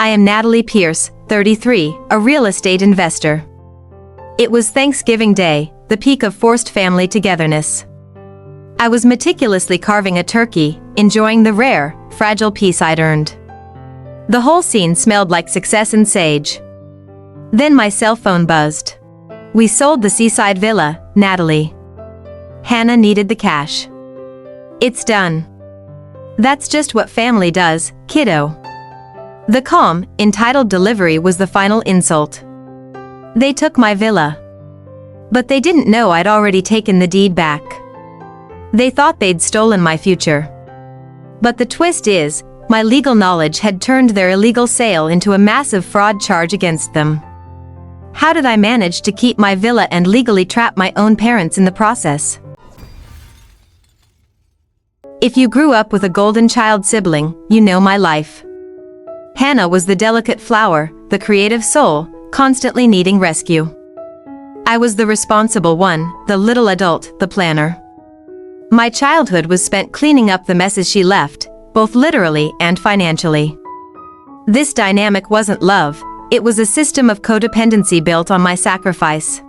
I am Natalie Pierce, 33, a real estate investor. It was Thanksgiving Day, the peak of forced family togetherness. I was meticulously carving a turkey, enjoying the rare, fragile piece I'd earned. The whole scene smelled like success and sage. Then my cell phone buzzed. We sold the Seaside villa, Natalie. Hannah needed the cash. It's done. That's just what family does, kiddo. The calm, entitled delivery was the final insult. They took my villa. But they didn't know I'd already taken the deed back. They thought they'd stolen my future. But the twist is, my legal knowledge had turned their illegal sale into a massive fraud charge against them. How did I manage to keep my villa and legally trap my own parents in the process? If you grew up with a golden child sibling, you know my life. Hannah was the delicate flower, the creative soul, constantly needing rescue. I was the responsible one, the little adult, the planner. My childhood was spent cleaning up the messes she left, both literally and financially. This dynamic wasn't love, it was a system of codependency built on my sacrifice.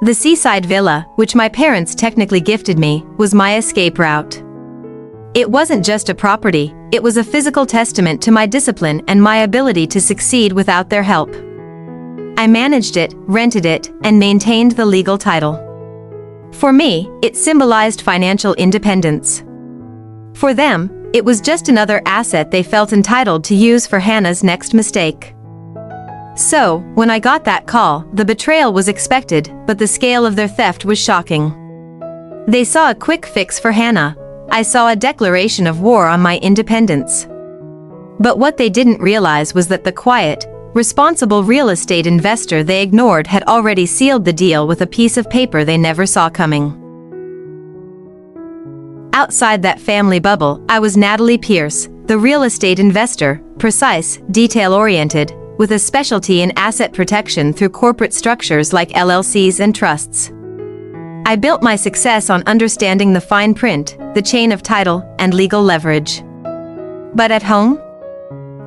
The Seaside villa, which my parents technically gifted me, was my escape route. It wasn't just a property, it was a physical testament to my discipline and my ability to succeed without their help. I managed it, rented it, and maintained the legal title. For me, it symbolized financial independence. For them, it was just another asset they felt entitled to use for Hannah's next mistake. So, when I got that call, the betrayal was expected, but the scale of their theft was shocking. They saw a quick fix for Hannah. I saw a declaration of war on my independence. But what they didn't realize was that the quiet, responsible real estate investor they ignored had already sealed the deal with a piece of paper they never saw coming. Outside that family bubble, I was Natalie Pierce, the real estate investor, precise, detail-oriented, with a specialty in asset protection through corporate structures like LLCs and trusts. I built my success on understanding the fine print, the chain of title, and legal leverage. But at home?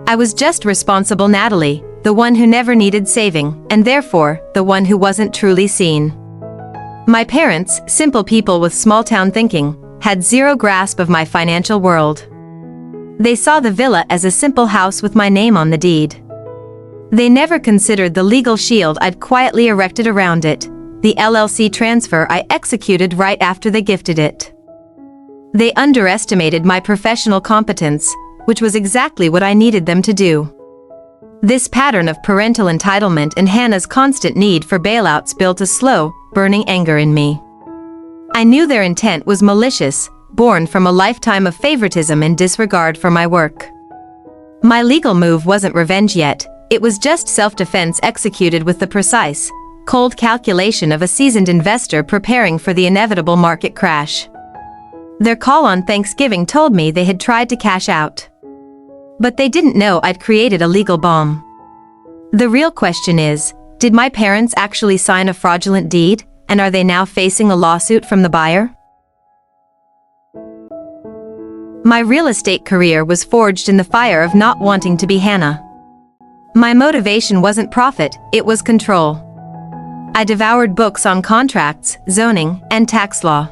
I was just responsible Natalie, the one who never needed saving, and therefore, the one who wasn't truly seen. My parents, simple people with small-town thinking, had zero grasp of my financial world. They saw the villa as a simple house with my name on the deed. They never considered the legal shield I'd quietly erected around it, the LLC transfer I executed right after they gifted it. They underestimated my professional competence, which was exactly what I needed them to do. This pattern of parental entitlement and Hannah's constant need for bailouts built a slow, burning anger in me. I knew their intent was malicious, born from a lifetime of favoritism and disregard for my work. My legal move wasn't revenge yet, it was just self-defense executed with the precise, cold calculation of a seasoned investor preparing for the inevitable market crash. Their call on Thanksgiving told me they had tried to cash out. But they didn't know I'd created a legal bomb. The real question is, did my parents actually sign a fraudulent deed, and are they now facing a lawsuit from the buyer? My real estate career was forged in the fire of not wanting to be Hannah. My motivation wasn't profit, it was control. I devoured books on contracts, zoning, and tax law.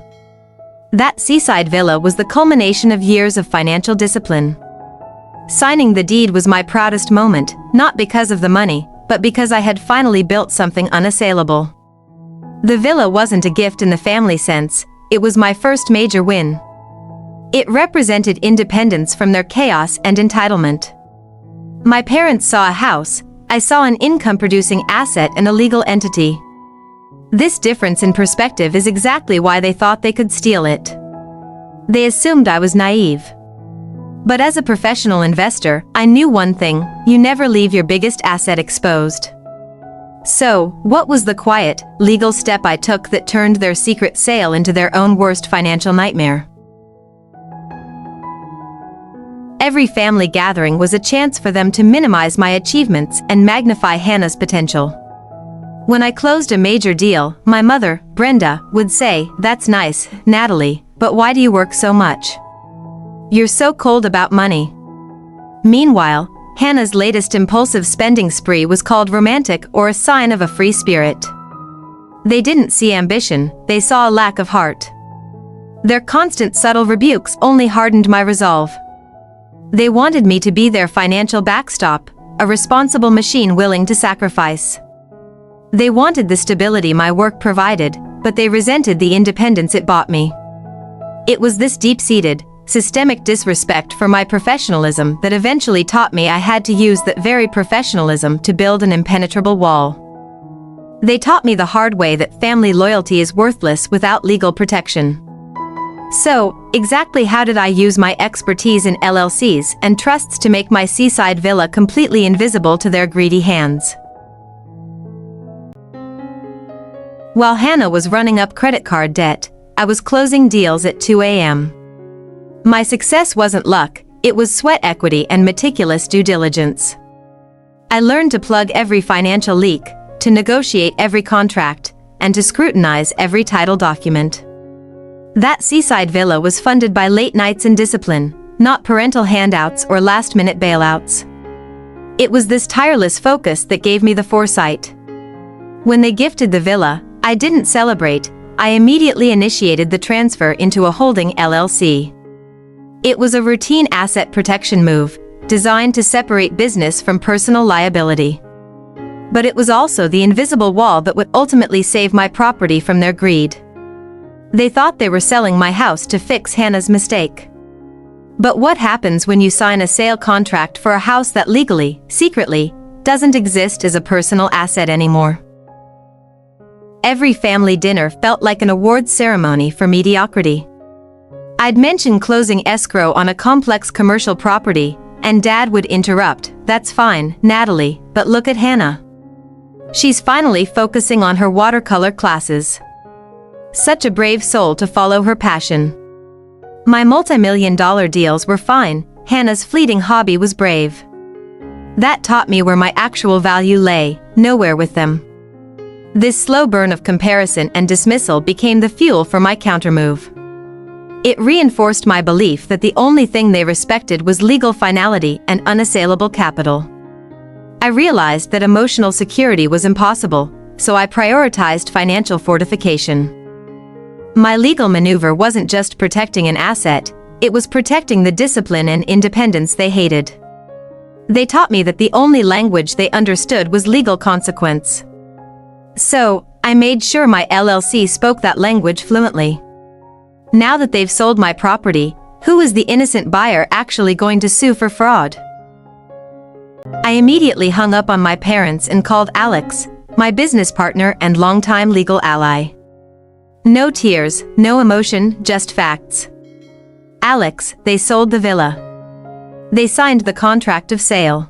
That Seaside villa was the culmination of years of financial discipline. Signing the deed was my proudest moment, not because of the money, but because I had finally built something unassailable. The villa wasn't a gift in the family sense, it was my first major win. It represented independence from their chaos and entitlement. My parents saw a house, I saw an income-producing asset and a legal entity. This difference in perspective is exactly why they thought they could steal it. They assumed I was naive. But as a professional investor, I knew one thing: you never leave your biggest asset exposed. So, what was the quiet, legal step I took that turned their secret sale into their own worst financial nightmare? Every family gathering was a chance for them to minimize my achievements and magnify Hannah's potential. When I closed a major deal, my mother, Brenda, would say, "That's nice, Natalie, but why do you work so much? You're so cold about money." Meanwhile, Hannah's latest impulsive spending spree was called romantic or a sign of a free spirit. They didn't see ambition, they saw a lack of heart. Their constant subtle rebukes only hardened my resolve. They wanted me to be their financial backstop, a responsible machine willing to sacrifice. They wanted the stability my work provided, but they resented the independence it bought me. It was this deep-seated, systemic disrespect for my professionalism that eventually taught me I had to use that very professionalism to build an impenetrable wall. They taught me the hard way that family loyalty is worthless without legal protection. So, exactly how did I use my expertise in LLCs and trusts to make my seaside villa completely invisible to their greedy hands? While Hannah was running up credit card debt, I was closing deals at 2 a.m. My success wasn't luck, it was sweat equity and meticulous due diligence. I learned to plug every financial leak, to negotiate every contract, and to scrutinize every title document. That seaside villa was funded by late nights and discipline, not parental handouts or last-minute bailouts. It was this tireless focus that gave me the foresight. When they gifted the villa, I didn't celebrate, I immediately initiated the transfer into a holding LLC. It was a routine asset protection move, designed to separate business from personal liability. But it was also the invisible wall that would ultimately save my property from their greed. They thought they were selling my house to fix Hannah's mistake. But what happens when you sign a sale contract for a house that legally, secretly, doesn't exist as a personal asset anymore? Every family dinner felt like an awards ceremony for mediocrity. I'd mention closing escrow on a complex commercial property, and Dad would interrupt, "That's fine, Natalie, but look at Hannah. She's finally focusing on her watercolor classes. Such a brave soul to follow her passion." My multi-million-dollar deals were fine, Hannah's fleeting hobby was brave. That taught me where my actual value lay, nowhere with them. This slow burn of comparison and dismissal became the fuel for my countermove. It reinforced my belief that the only thing they respected was legal finality and unassailable capital. I realized that emotional security was impossible, so I prioritized financial fortification. My legal maneuver wasn't just protecting an asset, it was protecting the discipline and independence they hated. They taught me that the only language they understood was legal consequence. So, I made sure my LLC spoke that language fluently. Now that they've sold my property, who is the innocent buyer actually going to sue for fraud? I immediately hung up on my parents and called Alex, my business partner and longtime legal ally. No tears, no emotion, just facts. "Alex, they sold the villa. They signed the contract of sale."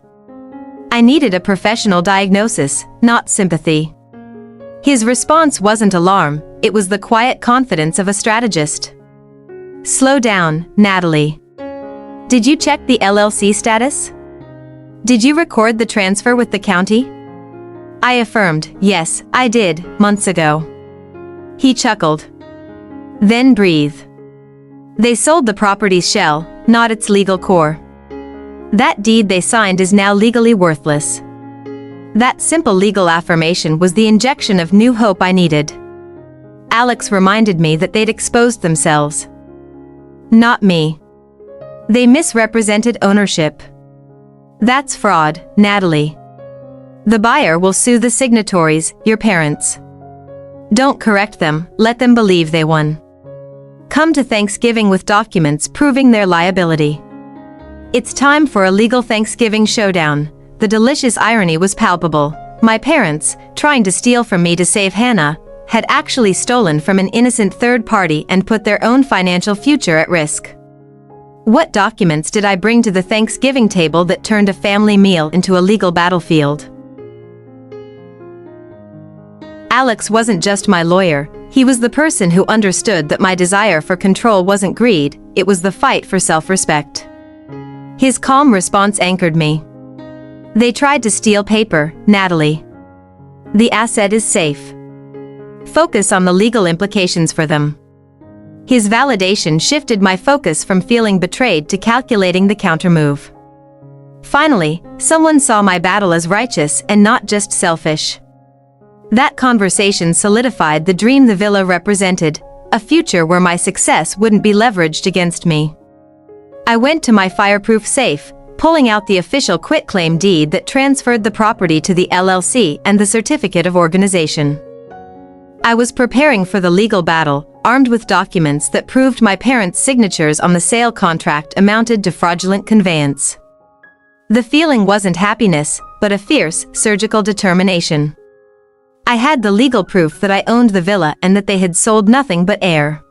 I needed a professional diagnosis, not sympathy. His response wasn't alarm, it was the quiet confidence of a strategist. "Slow down, Natalie. Did you check the LLC status? Did you record the transfer with the county?" I affirmed, "Yes, I did, months ago." He chuckled. "Then breathe. They sold the property's shell, not its legal core. That deed they signed is now legally worthless." That simple legal affirmation was the injection of new hope I needed. Alex reminded me that they'd exposed themselves. Not me. They misrepresented ownership. "That's fraud, Natalie. The buyer will sue the signatories, your parents. Don't correct them, let them believe they won. Come to Thanksgiving with documents proving their liability." It's time for a legal Thanksgiving showdown. The delicious irony was palpable. My parents, trying to steal from me to save Hannah, had actually stolen from an innocent third party and put their own financial future at risk. What documents did I bring to the Thanksgiving table that turned a family meal into a legal battlefield? Alex wasn't just my lawyer, he was the person who understood that my desire for control wasn't greed, it was the fight for self-respect. His calm response anchored me. "They tried to steal paper, Natalie. The asset is safe. Focus on the legal implications for them." His validation shifted my focus from feeling betrayed to calculating the countermove. Finally, someone saw my battle as righteous and not just selfish. That conversation solidified the dream the villa represented, a future where my success wouldn't be leveraged against me. I went to my fireproof safe, pulling out the official quitclaim deed that transferred the property to the LLC and the certificate of organization. I was preparing for the legal battle, armed with documents that proved my parents' signatures on the sale contract amounted to fraudulent conveyance. The feeling wasn't happiness, but a fierce, surgical determination. I had the legal proof that I owned the villa and that they had sold nothing but air.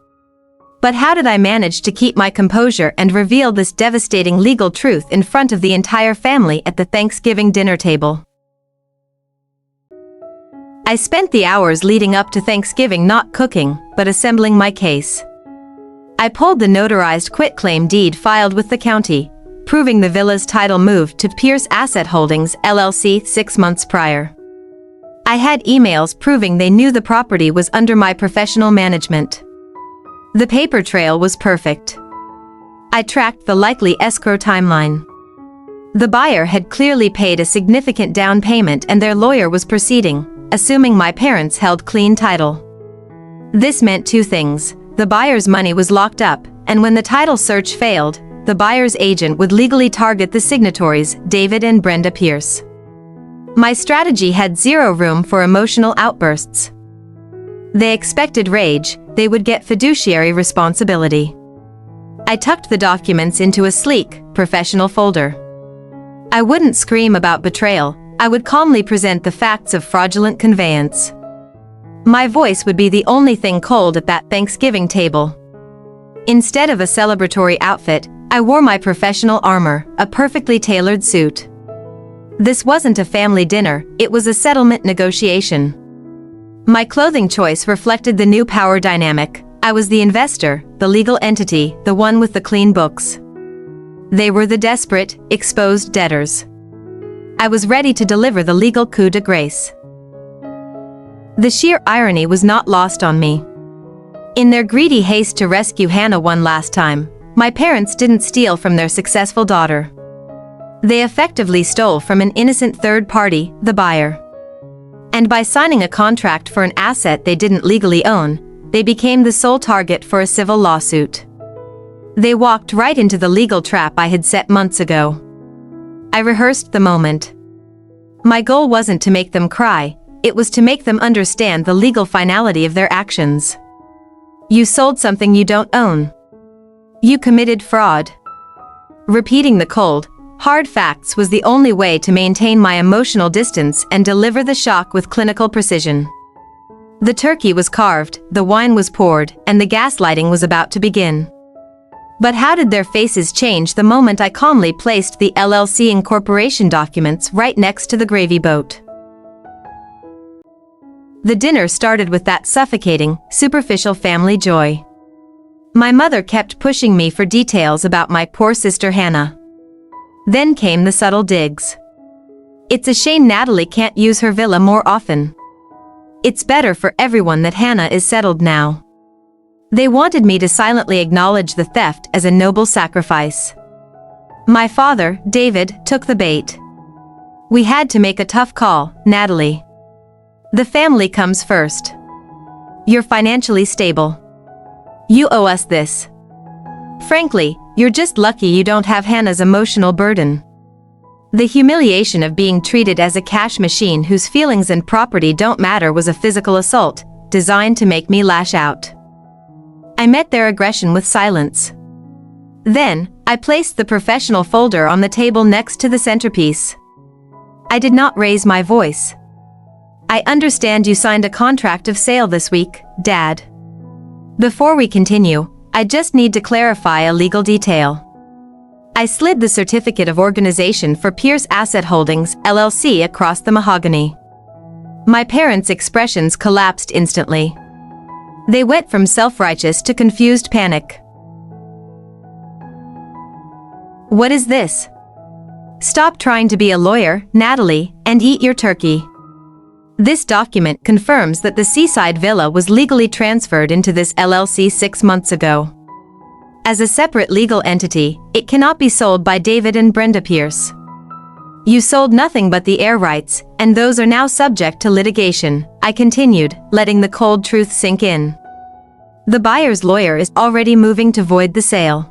But how did I manage to keep my composure and reveal this devastating legal truth in front of the entire family at the Thanksgiving dinner table? I spent the hours leading up to Thanksgiving not cooking, but assembling my case. I pulled the notarized quitclaim deed filed with the county, proving the villa's title moved to Pierce Asset Holdings, LLC 6 months prior. I had emails proving they knew the property was under my professional management. The paper trail was perfect. I tracked the likely escrow timeline. The buyer had clearly paid a significant down payment and their lawyer was proceeding, assuming my parents held clean title. This meant two things: the buyer's money was locked up, and when the title search failed, the buyer's agent would legally target the signatories, David and Brenda Pierce. My strategy had zero room for emotional outbursts. They expected rage, they would get fiduciary responsibility. I tucked the documents into a sleek, professional folder. I wouldn't scream about betrayal, I would calmly present the facts of fraudulent conveyance. My voice would be the only thing cold at that Thanksgiving table. Instead of a celebratory outfit, I wore my professional armor, a perfectly tailored suit. This wasn't a family dinner, it was a settlement negotiation. My clothing choice reflected the new power dynamic. I was the investor, the legal entity, the one with the clean books. They were the desperate, exposed debtors. I was ready to deliver the legal coup de grace. The sheer irony was not lost on me. In their greedy haste to rescue Hannah one last time, my parents didn't steal from their successful daughter. They effectively stole from an innocent third party, the buyer. And by signing a contract for an asset they didn't legally own, they became the sole target for a civil lawsuit. They walked right into the legal trap I had set months ago. I rehearsed the moment. My goal wasn't to make them cry, it was to make them understand the legal finality of their actions. You sold something you don't own. You committed fraud. Repeating the cold, hard facts was the only way to maintain my emotional distance and deliver the shock with clinical precision. The turkey was carved, the wine was poured, and the gaslighting was about to begin. But how did their faces change the moment I calmly placed the LLC incorporation documents right next to the gravy boat? The dinner started with that suffocating, superficial family joy. My mother kept pushing me for details about my poor sister Hannah. Then came the subtle digs. It's a shame Natalie can't use her villa more often. It's better for everyone that Hannah is settled now. They wanted me to silently acknowledge the theft as a noble sacrifice. My father, David, took the bait. We had to make a tough call, Natalie. The family comes first. You're financially stable. You owe us this. Frankly, you're just lucky you don't have Hannah's emotional burden. The humiliation of being treated as a cash machine whose feelings and property don't matter was a physical assault, designed to make me lash out. I met their aggression with silence. Then, I placed the professional folder on the table next to the centerpiece. I did not raise my voice. I understand you signed a contract of sale this week, Dad. Before we continue, I just need to clarify a legal detail. I slid the certificate of organization for Pierce Asset Holdings, LLC across the mahogany. My parents' expressions collapsed instantly. They went from self-righteous to confused panic. What is this? Stop trying to be a lawyer, Natalie, and eat your turkey. This document confirms that the Seaside villa was legally transferred into this LLC 6 months ago. As a separate legal entity, it cannot be sold by David and Brenda Pierce. You sold nothing but the air rights, and those are now subject to litigation, I continued, letting the cold truth sink in. The buyer's lawyer is already moving to void the sale.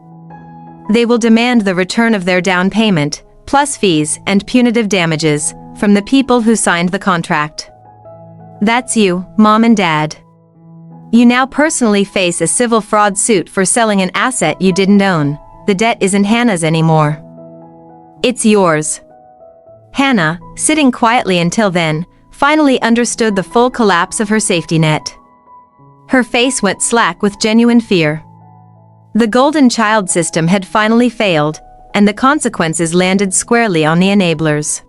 They will demand the return of their down payment, plus fees and punitive damages, from the people who signed the contract. That's you, Mom and Dad. You now personally face a civil fraud suit for selling an asset you didn't own. The debt isn't Hannah's anymore. It's yours. Hannah, sitting quietly until then, finally understood the full collapse of her safety net. Her face went slack with genuine fear. The golden child system had finally failed, and the consequences landed squarely on the enablers.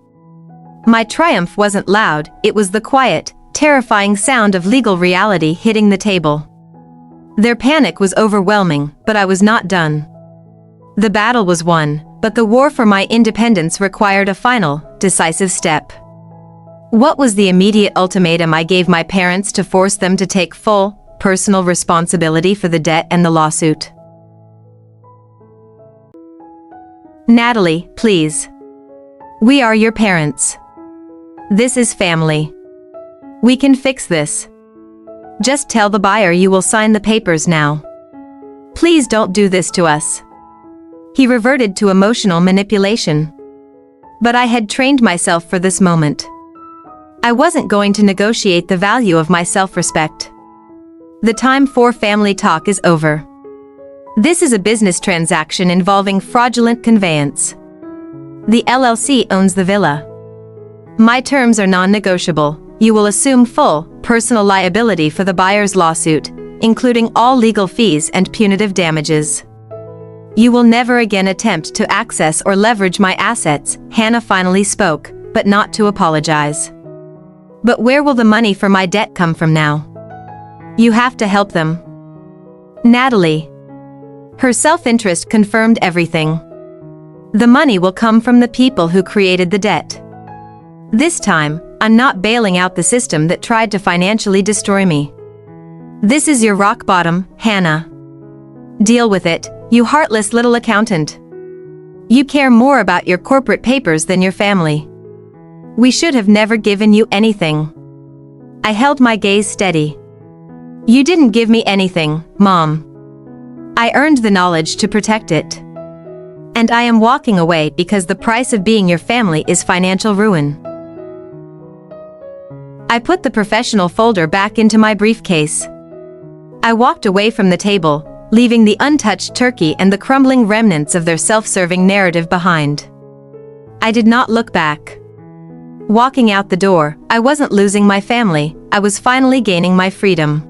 My triumph wasn't loud, it was the quiet, terrifying sound of legal reality hitting the table. Their panic was overwhelming, but I was not done. The battle was won, but the war for my independence required a final, decisive step. What was the immediate ultimatum I gave my parents to force them to take full, personal responsibility for the debt and the lawsuit? Natalie, please. We are your parents. This is family. We can fix this. Just tell the buyer you will sign the papers now. Please don't do this to us. He reverted to emotional manipulation. But I had trained myself for this moment. I wasn't going to negotiate the value of my self-respect. The time for family talk is over. This is a business transaction involving fraudulent conveyance. The LLC owns the villa. My terms are non-negotiable. You will assume full, personal liability for the buyer's lawsuit, including all legal fees and punitive damages. You will never again attempt to access or leverage my assets, Hannah finally spoke, but not to apologize. But where will the money for my debt come from now? You have to help them. Natalie. Her self-interest confirmed everything. The money will come from the people who created the debt. This time, I'm not bailing out the system that tried to financially destroy me. This is your rock bottom, Hannah. Deal with it, you heartless little accountant. You care more about your corporate papers than your family. We should have never given you anything. I held my gaze steady. You didn't give me anything, Mom. I earned the knowledge to protect it. And I am walking away because the price of being your family is financial ruin. I put the professional folder back into my briefcase. I walked away from the table, leaving the untouched turkey and the crumbling remnants of their self-serving narrative behind. I did not look back. Walking out the door, I wasn't losing my family, I was finally gaining my freedom.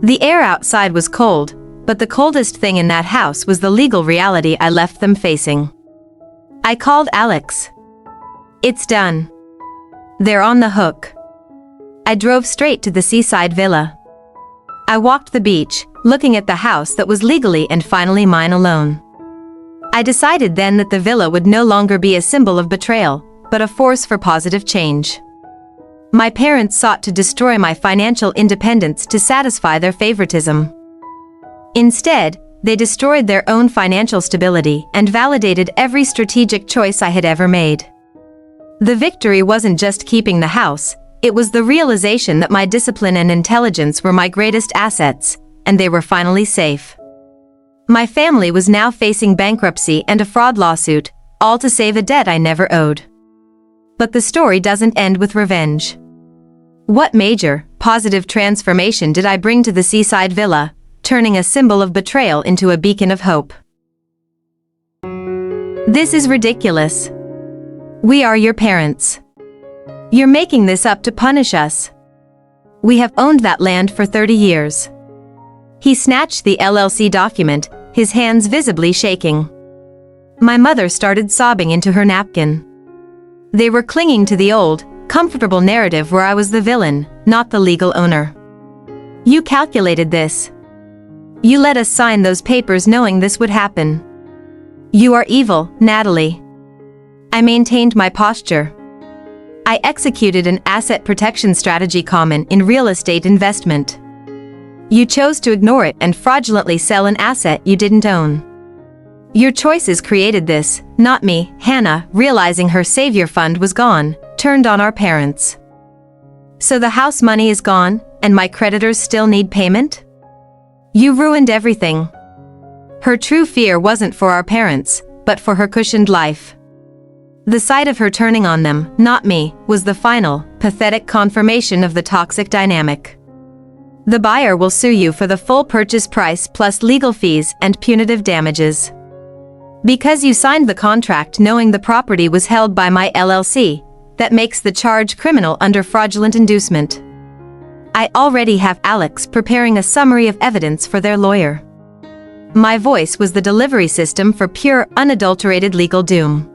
The air outside was cold, but the coldest thing in that house was the legal reality I left them facing. I called Alex. It's done. They're on the hook. I drove straight to the Seaside villa. I walked the beach, looking at the house that was legally and finally mine alone. I decided then that the villa would no longer be a symbol of betrayal, but a force for positive change. My parents sought to destroy my financial independence to satisfy their favoritism. Instead, they destroyed their own financial stability and validated every strategic choice I had ever made. The victory wasn't just keeping the house, it was the realization that my discipline and intelligence were my greatest assets, and they were finally safe. My family was now facing bankruptcy and a fraud lawsuit, all to save a debt I never owed. But the story doesn't end with revenge. What major, positive transformation did I bring to the Seaside villa, turning a symbol of betrayal into a beacon of hope? This is ridiculous. We are your parents. You're making this up to punish us. We have owned that land for 30 years. He snatched the LLC document, his hands visibly shaking. My mother started sobbing into her napkin. They were clinging to the old, comfortable narrative where I was the villain, not the legal owner. You calculated this. You let us sign those papers knowing this would happen. You are evil, Natalie. I maintained my posture. I executed an asset protection strategy common in real estate investment. You chose to ignore it and fraudulently sell an asset you didn't own. Your choices created this, not me. Hannah, realizing her savior fund was gone, turned on our parents. So the house money is gone, and my creditors still need payment? You ruined everything. Her true fear wasn't for our parents, but for her cushioned life. The sight of her turning on them, not me, was the final, pathetic confirmation of the toxic dynamic. The buyer will sue you for the full purchase price plus legal fees and punitive damages. Because you signed the contract knowing the property was held by my LLC, that makes the charge criminal under fraudulent inducement. I already have Alex preparing a summary of evidence for their lawyer. My voice was the delivery system for pure, unadulterated legal doom.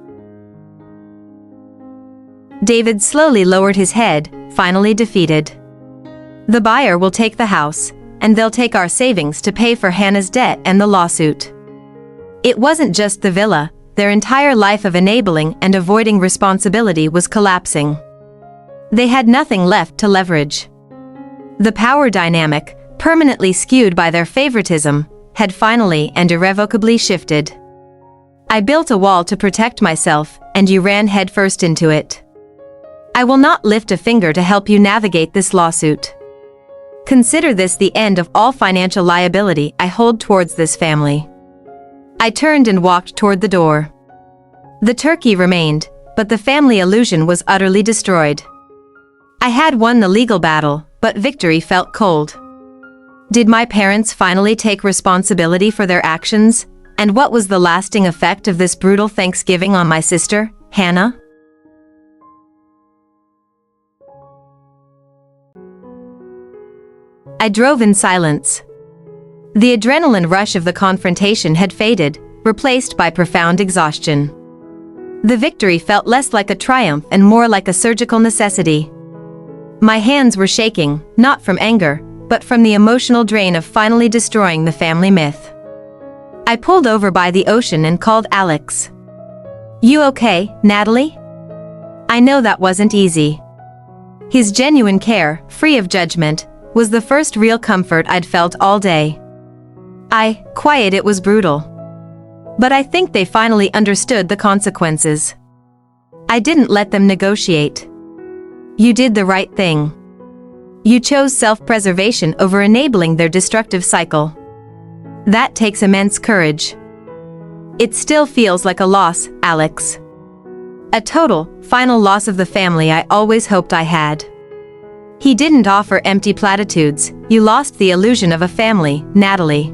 David slowly lowered his head, finally defeated. The buyer will take the house, and they'll take our savings to pay for Hannah's debt and the lawsuit. It wasn't just the villa, their entire life of enabling and avoiding responsibility was collapsing. They had nothing left to leverage. The power dynamic, permanently skewed by their favoritism, had finally and irrevocably shifted. I built a wall to protect myself, and you ran headfirst into it. I will not lift a finger to help you navigate this lawsuit. Consider this the end of all financial liability I hold towards this family. I turned and walked toward the door. The turkey remained, but the family illusion was utterly destroyed. I had won the legal battle, but victory felt cold. Did my parents finally take responsibility for their actions? And what was the lasting effect of this brutal Thanksgiving on my sister, Hannah? I drove in silence. The adrenaline rush of the confrontation had faded, replaced by profound exhaustion. The victory felt less like a triumph and more like a surgical necessity. My hands were shaking, not from anger, but from the emotional drain of finally destroying the family myth. I pulled over by the ocean and called Alex. "You okay, Natalie?" I know that wasn't easy. His genuine care, free of judgment, was the first real comfort I'd felt all day. Quiet, it was brutal. But I think they finally understood the consequences. I didn't let them negotiate. You did the right thing. You chose self-preservation over enabling their destructive cycle. That takes immense courage. It still feels like a loss, Alex. A total, final loss of the family I always hoped I had. He didn't offer empty platitudes. You lost the illusion of a family, Natalie.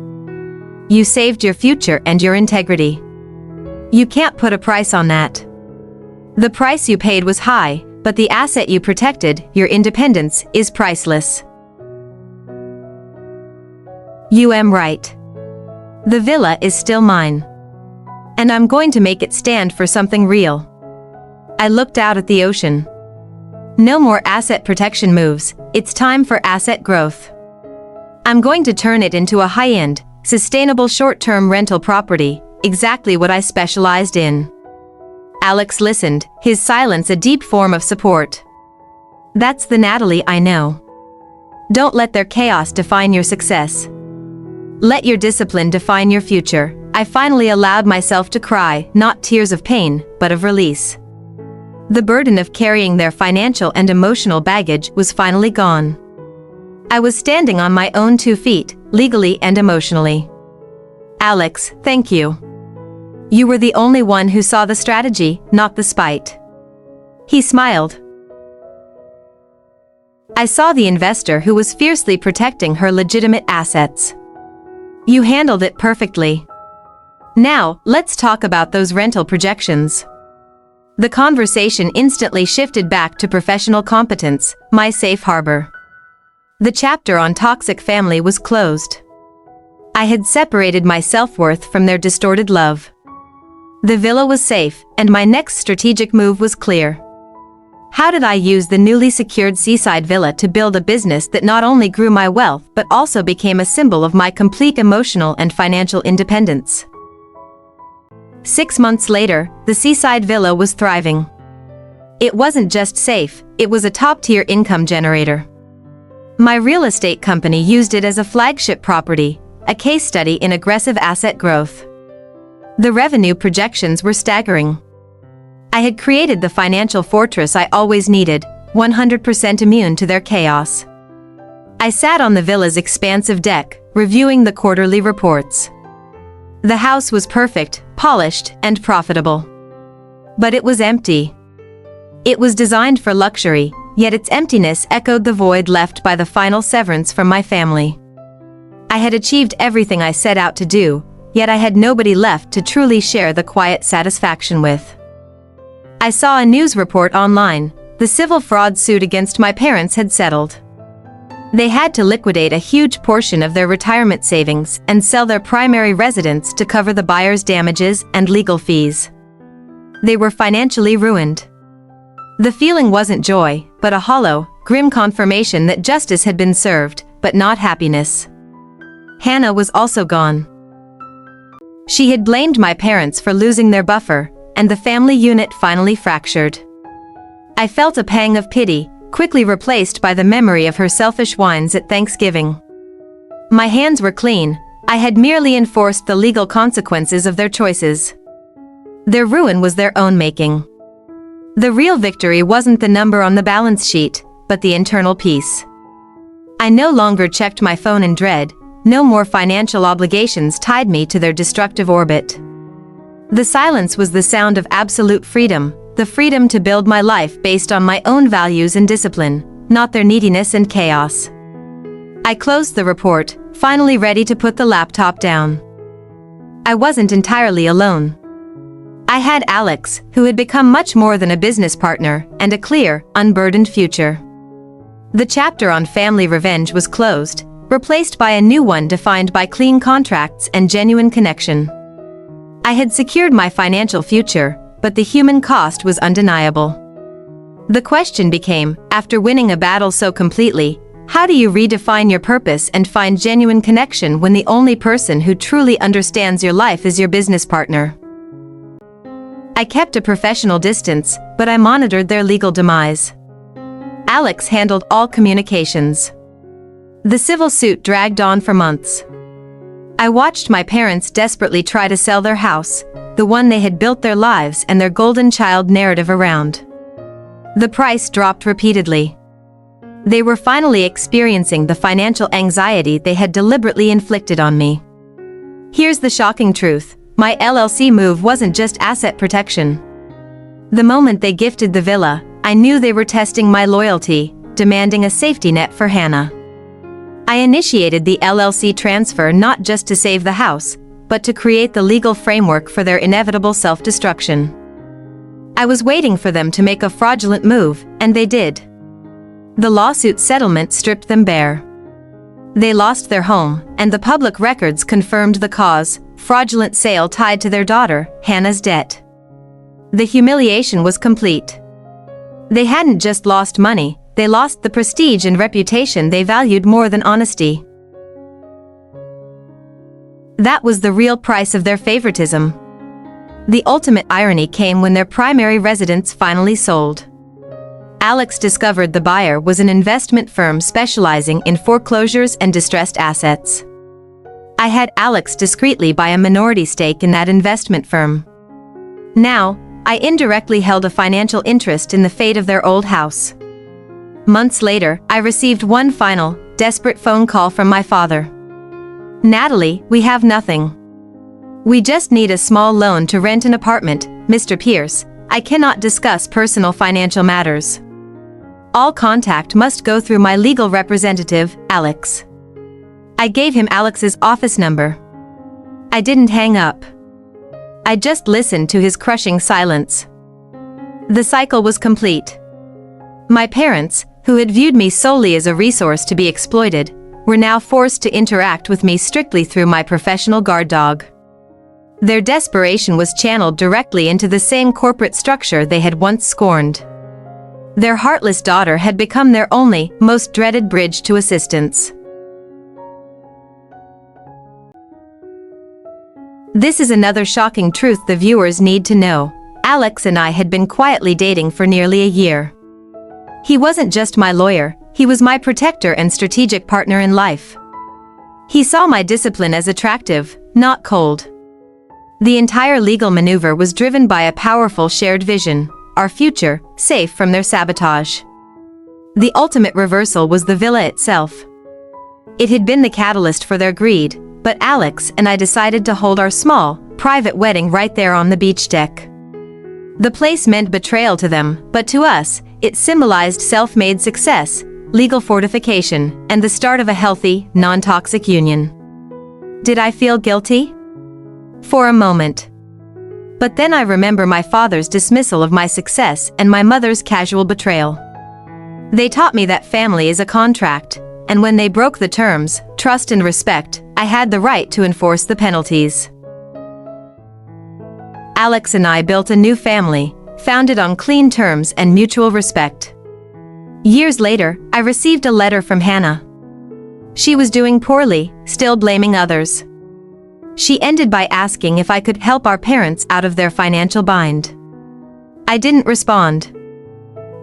You saved your future and your integrity. You can't put a price on that. The price you paid was high, but the asset you protected, your independence, is priceless. You am right. The villa is still mine. And I'm going to make it stand for something real. I looked out at the ocean. No more asset protection moves, it's time for asset growth. I'm going to turn it into a high-end, sustainable short-term rental property, exactly what I specialized in. Alex listened, his silence a deep form of support. That's the Natalie I know. Don't let their chaos define your success. Let your discipline define your future. I finally allowed myself to cry, not tears of pain, but of release. The burden of carrying their financial and emotional baggage was finally gone. I was standing on my own 2 feet, legally and emotionally. Alex, thank you. You were the only one who saw the strategy, not the spite. He smiled. I saw the investor who was fiercely protecting her legitimate assets. You handled it perfectly. Now, let's talk about those rental projections. The conversation instantly shifted back to professional competence, my safe harbor. The chapter on toxic family was closed. I had separated my self-worth from their distorted love. The villa was safe, and my next strategic move was clear. How did I use the newly secured Seaside villa to build a business that not only grew my wealth but also became a symbol of my complete emotional and financial independence? 6 months later, the Seaside villa was thriving. It wasn't just safe, it was a top-tier income generator. My real estate company used it as a flagship property, a case study in aggressive asset growth. The revenue projections were staggering. I had created the financial fortress I always needed, 100% immune to their chaos. I sat on the villa's expansive deck, reviewing the quarterly reports. The house was perfect, polished, and profitable. But it was empty. It was designed for luxury, yet its emptiness echoed the void left by the final severance from my family. I had achieved everything I set out to do, yet I had nobody left to truly share the quiet satisfaction with. I saw a news report online. The civil fraud suit against my parents had settled. They had to liquidate a huge portion of their retirement savings and sell their primary residence to cover the buyer's damages and legal fees. They were financially ruined. The feeling wasn't joy, but a hollow, grim confirmation that justice had been served, but not happiness. Hannah was also gone. She had blamed my parents for losing their buffer, and the family unit finally fractured. I felt a pang of pity, quickly replaced by the memory of her selfish whines at Thanksgiving. My hands were clean. I had merely enforced the legal consequences of their choices. Their ruin was their own making. The real victory wasn't the number on the balance sheet, but the internal peace. I no longer checked my phone in dread. No more financial obligations tied me to their destructive orbit. The silence was the sound of absolute freedom, the freedom to build my life based on my own values and discipline, not their neediness and chaos. I closed the report, finally ready to put the laptop down. I wasn't entirely alone. I had Alex, who had become much more than a business partner, and a clear, unburdened future. The chapter on family revenge was closed, replaced by a new one defined by clean contracts and genuine connection. I had secured my financial future, but the human cost was undeniable. The question became, after winning a battle so completely, how do you redefine your purpose and find genuine connection when the only person who truly understands your life is your business partner? I kept a professional distance, but I monitored their legal demise. Alex handled all communications. The civil suit dragged on for months. I watched my parents desperately try to sell their house, the one they had built their lives and their golden child narrative around. The price dropped repeatedly. They were finally experiencing the financial anxiety they had deliberately inflicted on me. Here's the shocking truth: my LLC move wasn't just asset protection. The moment they gifted the villa, I knew they were testing my loyalty, demanding a safety net for Hannah. I initiated the LLC transfer not just to save the house, but to create the legal framework for their inevitable self-destruction. I was waiting for them to make a fraudulent move, and they did. The lawsuit settlement stripped them bare. They lost their home, and the public records confirmed the cause: fraudulent sale tied to their daughter, Hannah's debt. The humiliation was complete. They hadn't just lost money, they lost the prestige and reputation they valued more than honesty. That was the real price of their favoritism. The ultimate irony came when their primary residence finally sold. Alex discovered the buyer was an investment firm specializing in foreclosures and distressed assets. I had Alex discreetly buy a minority stake in that investment firm. Now, I indirectly held a financial interest in the fate of their old house. Months later, I received one final, desperate phone call from my father. "Natalie, we have nothing. We just need a small loan to rent an apartment, Mr. Pierce. I cannot discuss personal financial matters. All contact must go through my legal representative, Alex." I gave him Alex's office number. I didn't hang up. I just listened to his crushing silence. The cycle was complete. My parents, who had viewed me solely as a resource to be exploited, were now forced to interact with me strictly through my professional guard dog. Their desperation was channeled directly into the same corporate structure they had once scorned. Their heartless daughter had become their only, most dreaded bridge to assistance. This is another shocking truth the viewers need to know. Alex and I had been quietly dating for nearly a year. He wasn't just my lawyer, he was my protector and strategic partner in life. He saw my discipline as attractive, not cold. The entire legal maneuver was driven by a powerful shared vision, our future, safe from their sabotage. The ultimate reversal was the villa itself. It had been the catalyst for their greed, but Alex and I decided to hold our small, private wedding right there on the beach deck. The place meant betrayal to them, but to us, it symbolized self-made success, legal fortification, and the start of a healthy, non-toxic union. Did I feel guilty? For a moment. But then I remember my father's dismissal of my success and my mother's casual betrayal. They taught me that family is a contract, and when they broke the terms, trust and respect, I had the right to enforce the penalties. Alex and I built a new family, founded on clean terms and mutual respect. Years later, I received a letter from Hannah. She was doing poorly, still blaming others. She ended by asking if I could help our parents out of their financial bind. I didn't respond.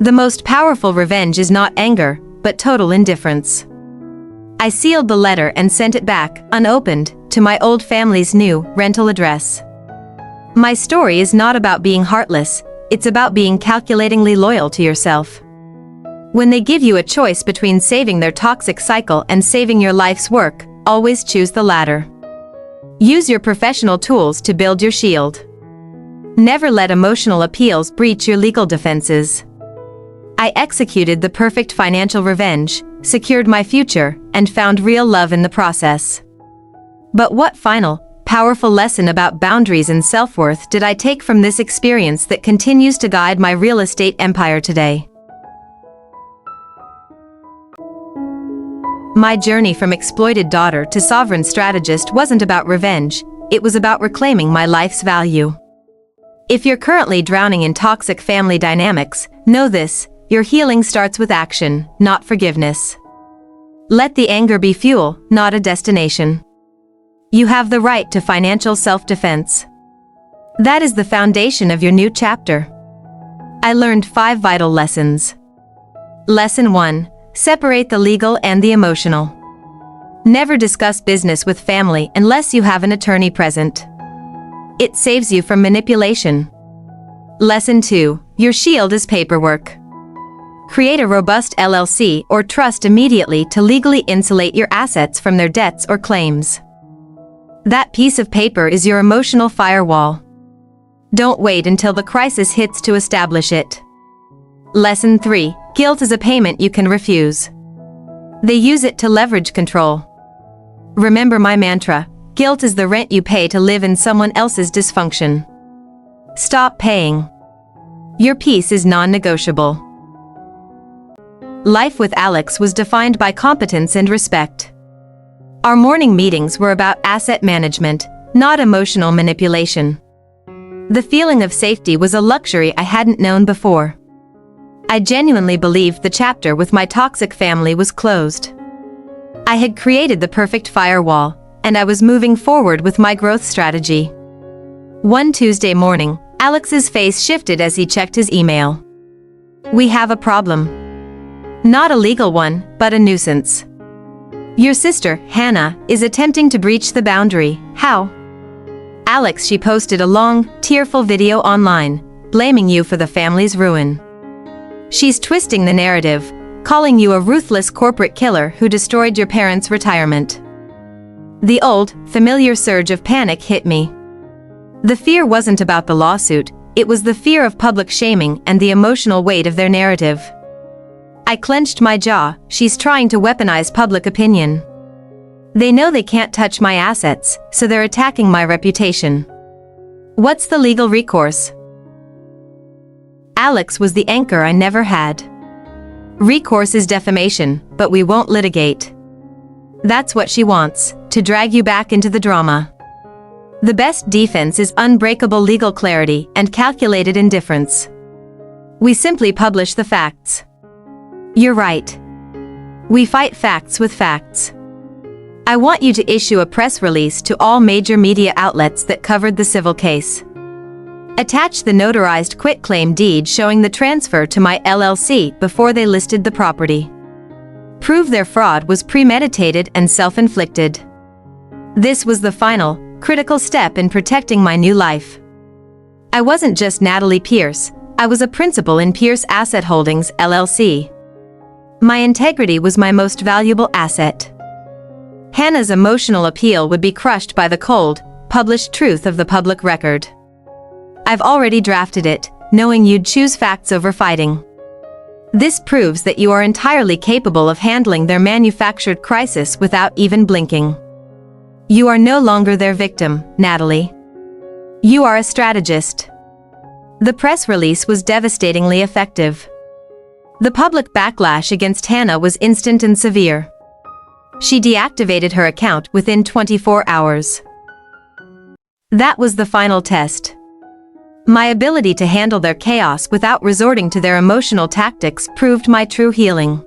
The most powerful revenge is not anger, but total indifference. I sealed the letter and sent it back, unopened, to my old family's new rental address. My story is not about being heartless, it's about being calculatingly loyal to yourself. When they give you a choice between saving their toxic cycle and saving your life's work, always choose the latter. Use your professional tools to build your shield. Never let emotional appeals breach your legal defenses. I executed the perfect financial revenge, secured my future, and found real love in the process. But what final, powerful lesson about boundaries and self-worth did I take from this experience that continues to guide my real estate empire today? My journey from exploited daughter to sovereign strategist wasn't about revenge, it was about reclaiming my life's value. If you're currently drowning in toxic family dynamics, know this: your healing starts with action, not forgiveness. Let the anger be fuel, not a destination. You have the right to financial self-defense. That is the foundation of your new chapter. I learned 5 vital lessons. Lesson 1. Separate the legal and the emotional. Never discuss business with family unless you have an attorney present. It saves you from manipulation. Lesson 2. Your shield is paperwork. Create a robust LLC or trust immediately to legally insulate your assets from their debts or claims. That piece of paper is your emotional firewall. Don't wait until the crisis hits to establish it. Lesson 3. Guilt is a payment you can refuse. They use it to leverage control. Remember my mantra: guilt is the rent you pay to live in someone else's dysfunction. Stop paying. Your peace is non-negotiable. Life with Alex was defined by competence and respect. Our morning meetings were about asset management, not emotional manipulation. The feeling of safety was a luxury I hadn't known before. I genuinely believed the chapter with my toxic family was closed. I had created the perfect firewall, and I was moving forward with my growth strategy. One Tuesday morning, Alex's face shifted as he checked his email. We have a problem. Not a legal one, but a nuisance. Your sister, Hannah, is attempting to breach the boundary. How? Alex, she posted a long, tearful video online, blaming you for the family's ruin. She's twisting the narrative, calling you a ruthless corporate killer who destroyed your parents' retirement. The old, familiar surge of panic hit me. The fear wasn't about the lawsuit, it was the fear of public shaming and the emotional weight of their narrative. I clenched my jaw. She's trying to weaponize public opinion. They know they can't touch my assets, so they're attacking my reputation. What's the legal recourse? Alex was the anchor I never had. Recourse is defamation, but we won't litigate. That's what she wants, to drag you back into the drama. The best defense is unbreakable legal clarity and calculated indifference. We simply publish the facts. You're right. We fight facts with facts. I want you to issue a press release to all major media outlets that covered the civil case. Attach the notarized quitclaim deed showing the transfer to my LLC before they listed the property. Prove their fraud was premeditated and self-inflicted. This was the final, critical step in protecting my new life. I wasn't just Natalie Pierce, I was a principal in Pierce Asset Holdings, LLC. My integrity was my most valuable asset. Hannah's emotional appeal would be crushed by the cold, published truth of the public record. I've already drafted it, knowing you'd choose facts over fighting. This proves that you are entirely capable of handling their manufactured crisis without even blinking. You are no longer their victim, Natalie. You are a strategist. The press release was devastatingly effective. The public backlash against Hannah was instant and severe. She deactivated her account within 24 hours. That was the final test. My ability to handle their chaos without resorting to their emotional tactics proved my true healing.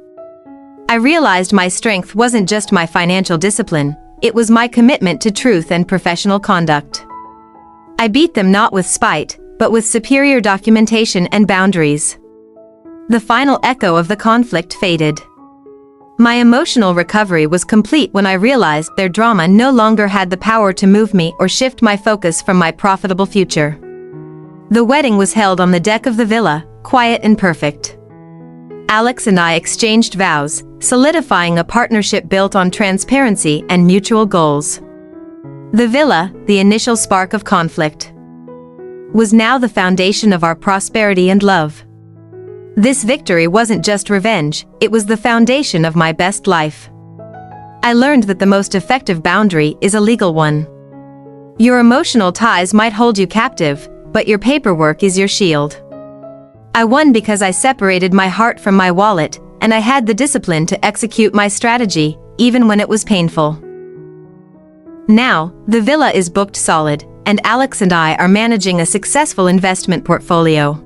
I realized my strength wasn't just my financial discipline, it was my commitment to truth and professional conduct. I beat them not with spite, but with superior documentation and boundaries. The final echo of the conflict faded. My emotional recovery was complete when I realized their drama no longer had the power to move me or shift my focus from my profitable future. The wedding was held on the deck of the villa, quiet and perfect. Alex and I exchanged vows, solidifying a partnership built on transparency and mutual goals. The villa, the initial spark of conflict, was now the foundation of our prosperity and love. This victory wasn't just revenge, it was the foundation of my best life. I learned that the most effective boundary is a legal one. Your emotional ties might hold you captive, but your paperwork is your shield. I won because I separated my heart from my wallet, and I had the discipline to execute my strategy, even when it was painful. Now, the villa is booked solid, and Alex and I are managing a successful investment portfolio.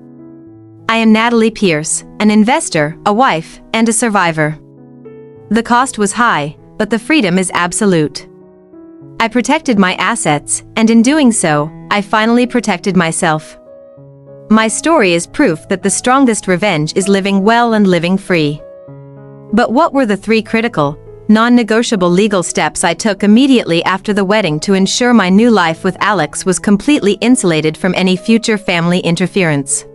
I am Natalie Pierce, an investor, a wife, and a survivor. The cost was high, but the freedom is absolute. I protected my assets, and in doing so, I finally protected myself. My story is proof that the strongest revenge is living well and living free. But what were the 3 critical, non-negotiable legal steps I took immediately after the wedding to ensure my new life with Alex was completely insulated from any future family interference?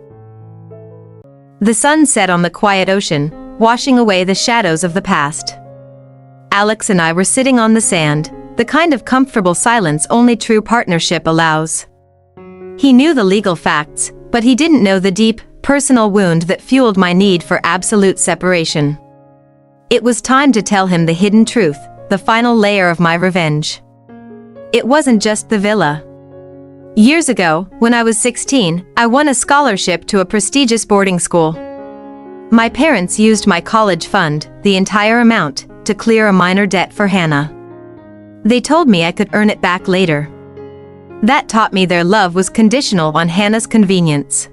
The sun set on the quiet ocean, washing away the shadows of the past. Alex and I were sitting on the sand, the kind of comfortable silence only true partnership allows. He knew the legal facts, but he didn't know the deep, personal wound that fueled my need for absolute separation. It was time to tell him the hidden truth, the final layer of my revenge. It wasn't just the villa. Years ago, when I was 16, I won a scholarship to a prestigious boarding school. My parents used my college fund, the entire amount, to clear a minor debt for Hannah. They told me I could earn it back later. That taught me their love was conditional on Hannah's convenience.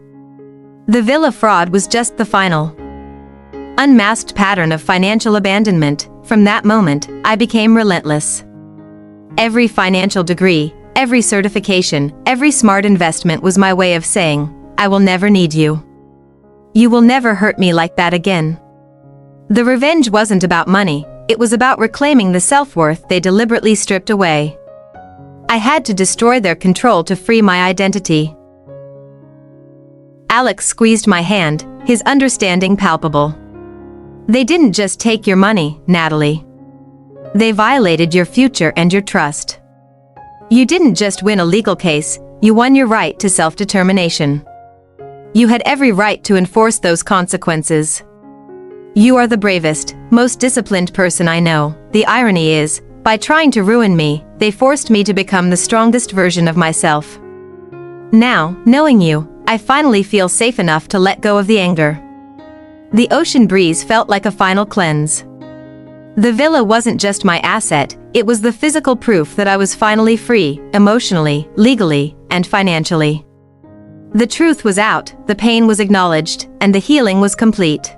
The villa fraud was just the final, unmasked pattern of financial abandonment. From that moment, I became relentless. Every financial degree, every certification, every smart investment was my way of saying, I will never need you. You will never hurt me like that again. The revenge wasn't about money, it was about reclaiming the self-worth they deliberately stripped away. I had to destroy their control to free my identity. Alex squeezed my hand, his understanding palpable. They didn't just take your money, Natalie. They violated your future and your trust. You didn't just win a legal case, you won your right to self-determination. You had every right to enforce those consequences. You are the bravest, most disciplined person I know. The irony is, by trying to ruin me, they forced me to become the strongest version of myself. Now, knowing you, I finally feel safe enough to let go of the anger. The ocean breeze felt like a final cleanse. The villa wasn't just my asset, it was the physical proof that I was finally free, emotionally, legally, and financially. The truth was out, the pain was acknowledged, and the healing was complete.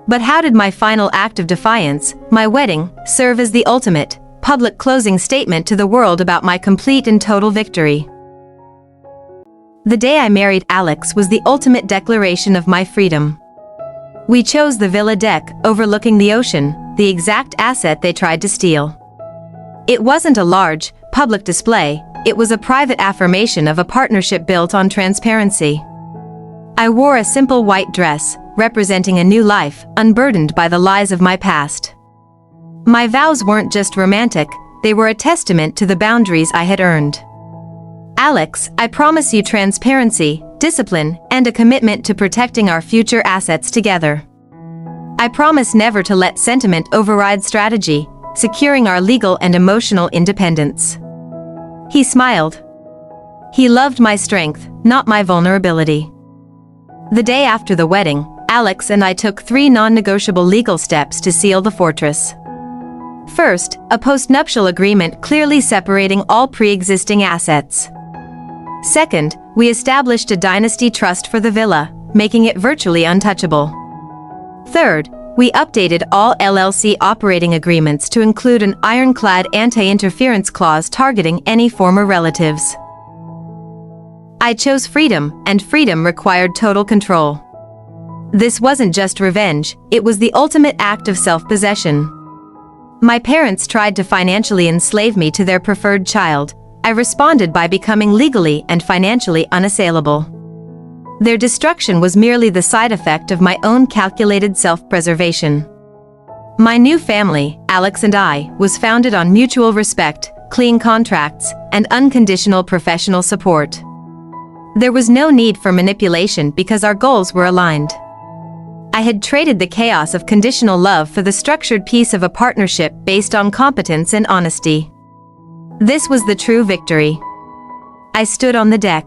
But how did my final act of defiance, my wedding, serve as the ultimate, public closing statement to the world about my complete and total victory? The day I married Alex was the ultimate declaration of my freedom. We chose the villa deck, overlooking the ocean, the exact asset they tried to steal. It wasn't a large, public display, it was a private affirmation of a partnership built on transparency. I wore a simple white dress, representing a new life, unburdened by the lies of my past. My vows weren't just romantic, they were a testament to the boundaries I had earned. Alex, I promise you transparency, discipline, and a commitment to protecting our future assets together. I promise never to let sentiment override strategy, securing our legal and emotional independence. He smiled. He loved my strength, not my vulnerability. The day after the wedding, Alex and I took 3 non-negotiable legal steps to seal the fortress. First, a post-nuptial agreement clearly separating all pre-existing assets. Second, we established a dynasty trust for the villa, making it virtually untouchable. Third, we updated all LLC operating agreements to include an ironclad anti-interference clause targeting any former relatives. I chose freedom, and freedom required total control. This wasn't just revenge, it was the ultimate act of self-possession. My parents tried to financially enslave me to their preferred child. I responded by becoming legally and financially unassailable. Their destruction was merely the side effect of my own calculated self-preservation. My new family, Alex and I, was founded on mutual respect, clean contracts, and unconditional professional support. There was no need for manipulation because our goals were aligned. I had traded the chaos of conditional love for the structured peace of a partnership based on competence and honesty. This was the true victory. I stood on the deck,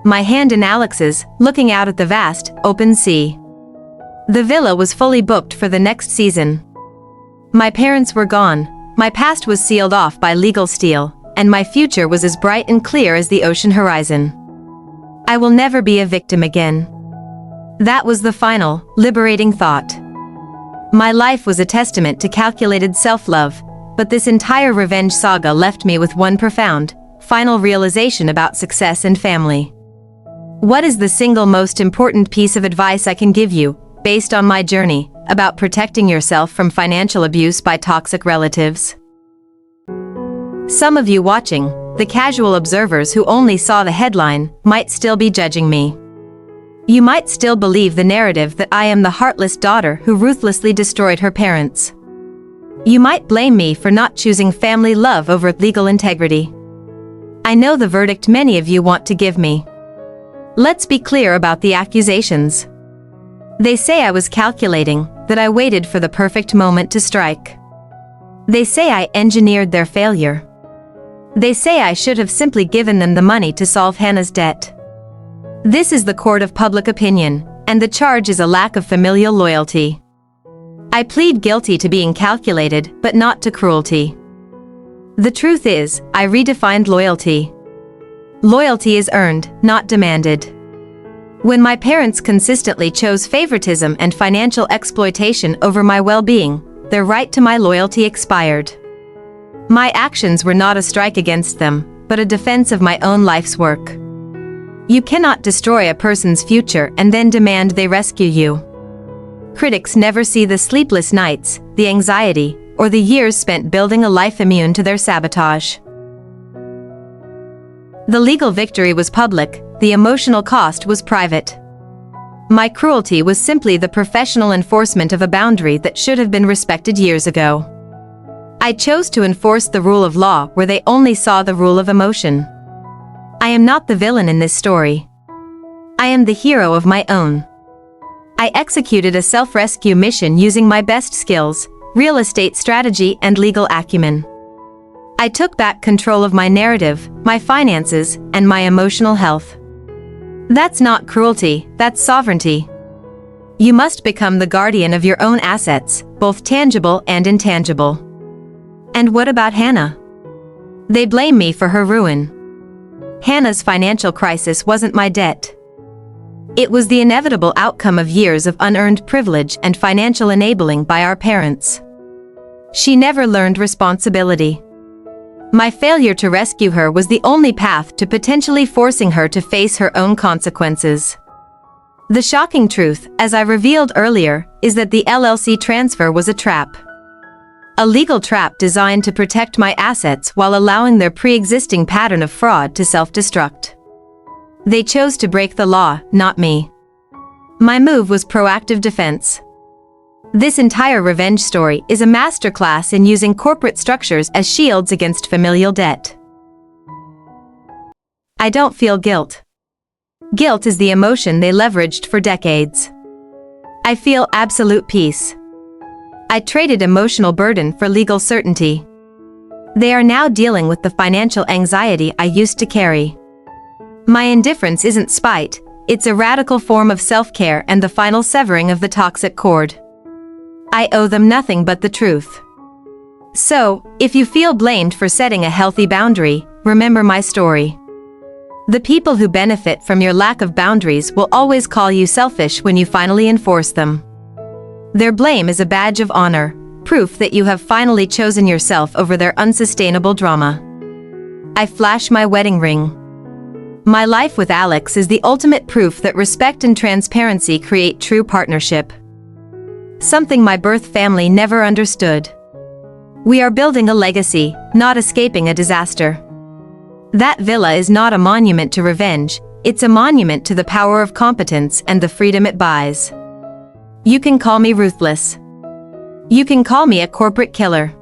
my hand in Alex's, looking out at the vast, open sea. The villa was fully booked for the next season. My parents were gone, my past was sealed off by legal steel, and my future was as bright and clear as the ocean horizon. I will never be a victim again. That was the final, liberating thought. My life was a testament to calculated self-love, but this entire revenge saga left me with one profound, final realization about success and family. What is the single most important piece of advice I can give you, based on my journey, about protecting yourself from financial abuse by toxic relatives? Some of you watching, the casual observers who only saw the headline, might still be judging me. You might still believe the narrative that I am the heartless daughter who ruthlessly destroyed her parents. You might blame me for not choosing family love over legal integrity. I know the verdict many of you want to give me. Let's be clear about the accusations. They say I was calculating, that I waited for the perfect moment to strike. They say I engineered their failure. They say I should have simply given them the money to solve Hannah's debt. This is the court of public opinion, and the charge is a lack of familial loyalty. I plead guilty to being calculated, but not to cruelty. The truth is, I redefined loyalty. Loyalty is earned, not demanded. When my parents consistently chose favoritism and financial exploitation over my well-being, their right to my loyalty expired. My actions were not a strike against them, but a defense of my own life's work. You cannot destroy a person's future and then demand they rescue you. Critics never see the sleepless nights, the anxiety, or the years spent building a life immune to their sabotage. The legal victory was public, the emotional cost was private. My cruelty was simply the professional enforcement of a boundary that should have been respected years ago. I chose to enforce the rule of law where they only saw the rule of emotion. I am not the villain in this story. I am the hero of my own. I executed a self-rescue mission using my best skills, real estate strategy and legal acumen. I took back control of my narrative, my finances, and my emotional health. That's not cruelty, that's sovereignty. You must become the guardian of your own assets, both tangible and intangible. And what about Hannah? They blame me for her ruin. Hannah's financial crisis wasn't my debt. It was the inevitable outcome of years of unearned privilege and financial enabling by our parents. She never learned responsibility. My failure to rescue her was the only path to potentially forcing her to face her own consequences. The shocking truth, as I revealed earlier, is that the LLC transfer was a trap. A legal trap designed to protect my assets while allowing their pre-existing pattern of fraud to self-destruct. They chose to break the law, not me. My move was proactive defense. This entire revenge story is a masterclass in using corporate structures as shields against familial debt. I don't feel guilt. Guilt is the emotion they leveraged for decades. I feel absolute peace. I traded emotional burden for legal certainty. They are now dealing with the financial anxiety I used to carry. My indifference isn't spite, it's a radical form of self-care and the final severing of the toxic cord. I owe them nothing but the truth. So, if you feel blamed for setting a healthy boundary, remember my story. The people who benefit from your lack of boundaries will always call you selfish when you finally enforce them. Their blame is a badge of honor, proof that you have finally chosen yourself over their unsustainable drama. I flash my wedding ring. My life with Alex is the ultimate proof that respect and transparency create true partnership. Something my birth family never understood. We are building a legacy, not escaping a disaster. That villa is not a monument to revenge, it's a monument to the power of competence and the freedom it buys. You can call me ruthless. You can call me a corporate killer.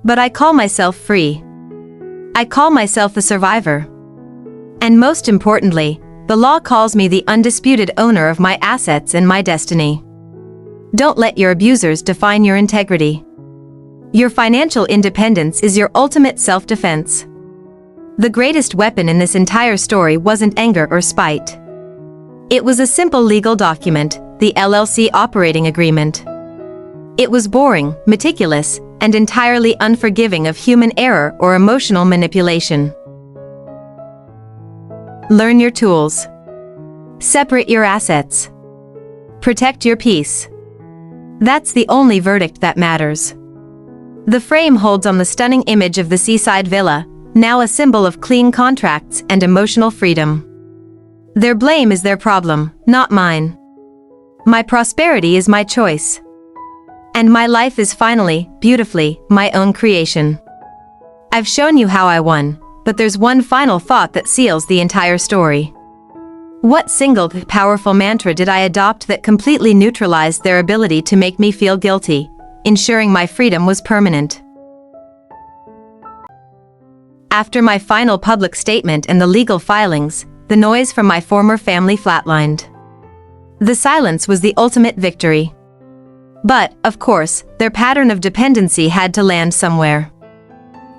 But I call myself free. I call myself a survivor. And most importantly, the law calls me the undisputed owner of my assets and my destiny. Don't let your abusers define your integrity. Your financial independence is your ultimate self-defense. The greatest weapon in this entire story wasn't anger or spite. It was a simple legal document, the LLC operating agreement. It was boring, meticulous, and entirely unforgiving of human error or emotional manipulation. Learn your tools. Separate your assets. Protect your peace. That's the only verdict that matters. The frame holds on the stunning image of the Seaside villa, now a symbol of clean contracts and emotional freedom. Their blame is their problem, not mine. My prosperity is my choice. And my life is finally, beautifully, my own creation. I've shown you how I won, but there's one final thought that seals the entire story. What single powerful mantra did I adopt that completely neutralized their ability to make me feel guilty, ensuring my freedom was permanent? After my final public statement and the legal filings, the noise from my former family flatlined. The silence was the ultimate victory. But, of course, their pattern of dependency had to land somewhere.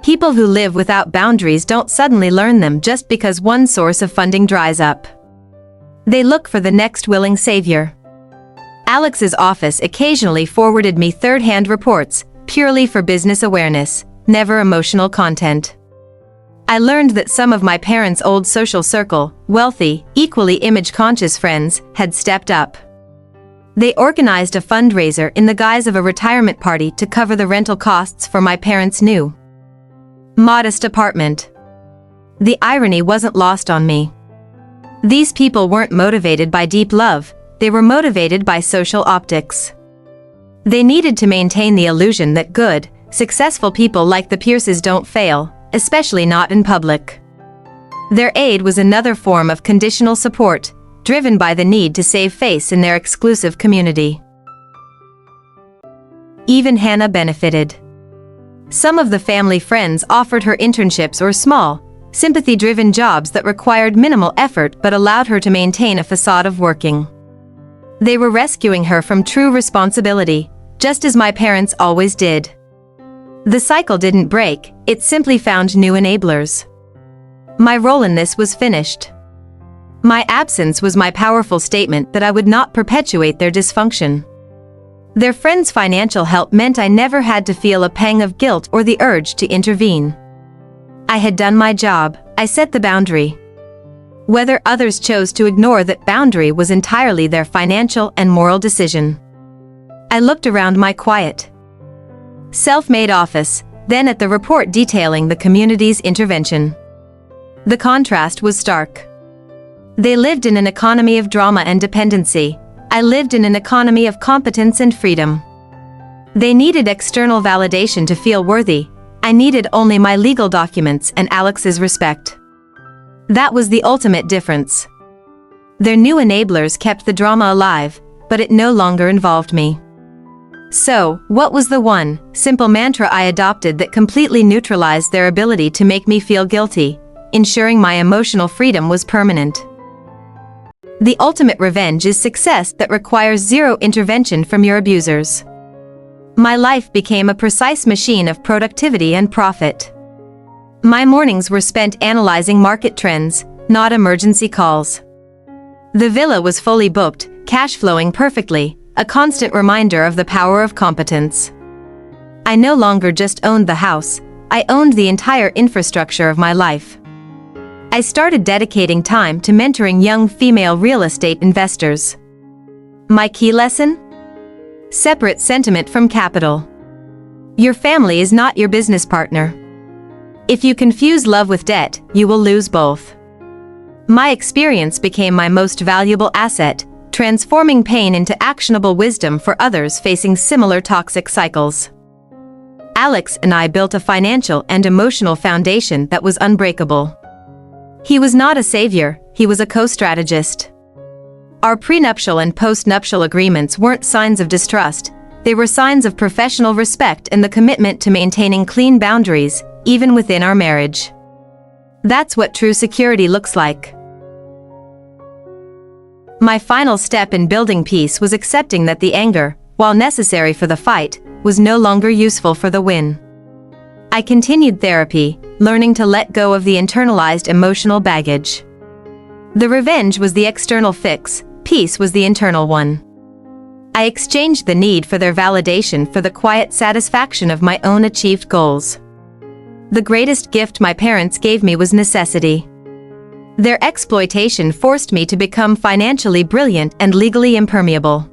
People who live without boundaries don't suddenly learn them just because one source of funding dries up. They look for the next willing savior. Alex's office occasionally forwarded me third-hand reports, purely for business awareness, never emotional content. I learned that some of my parents' old social circle, wealthy, equally image-conscious friends, had stepped up. They organized a fundraiser in the guise of a retirement party to cover the rental costs for my parents' new, modest apartment. The irony wasn't lost on me. These people weren't motivated by deep love, they were motivated by social optics. They needed to maintain the illusion that good, successful people like the Pierces don't fail, especially not in public. Their aid was another form of conditional support, driven by the need to save face in their exclusive community. Even Hannah benefited. Some of the family friends offered her internships or small, sympathy-driven jobs that required minimal effort but allowed her to maintain a facade of working. They were rescuing her from true responsibility, just as my parents always did. The cycle didn't break, it simply found new enablers. My role in this was finished. My absence was my powerful statement that I would not perpetuate their dysfunction. Their friends' financial help meant I never had to feel a pang of guilt or the urge to intervene. I had done my job, I set the boundary. Whether others chose to ignore that boundary was entirely their financial and moral decision. I looked around my quiet, self-made office, then at the report detailing the community's intervention. The contrast was stark. They lived in an economy of drama and dependency. I lived in an economy of competence and freedom. They needed external validation to feel worthy. I needed only my legal documents and Alex's respect. That was the ultimate difference. Their new enablers kept the drama alive, but it no longer involved me. So, what was the one simple mantra I adopted that completely neutralized their ability to make me feel guilty, ensuring my emotional freedom was permanent? The ultimate revenge is success that requires zero intervention from your abusers. My life became a precise machine of productivity and profit. My mornings were spent analyzing market trends, not emergency calls. The villa was fully booked, cash flowing perfectly, a constant reminder of the power of competence. I no longer just owned the house, I owned the entire infrastructure of my life. I started dedicating time to mentoring young female real estate investors. My key lesson? Separate sentiment from capital. Your family is not your business partner. If you confuse love with debt, you will lose both. My experience became my most valuable asset, transforming pain into actionable wisdom for others facing similar toxic cycles. Alex and I built a financial and emotional foundation that was unbreakable. He was not a savior, he was a co-strategist. Our prenuptial and postnuptial agreements weren't signs of distrust, they were signs of professional respect and the commitment to maintaining clean boundaries, even within our marriage. That's what true security looks like. My final step in building peace was accepting that the anger, while necessary for the fight, was no longer useful for the win. I continued therapy, learning to let go of the internalized emotional baggage. The revenge was the external fix, peace was the internal one. I exchanged the need for their validation for the quiet satisfaction of my own achieved goals. The greatest gift my parents gave me was necessity. Their exploitation forced me to become financially brilliant and legally impermeable.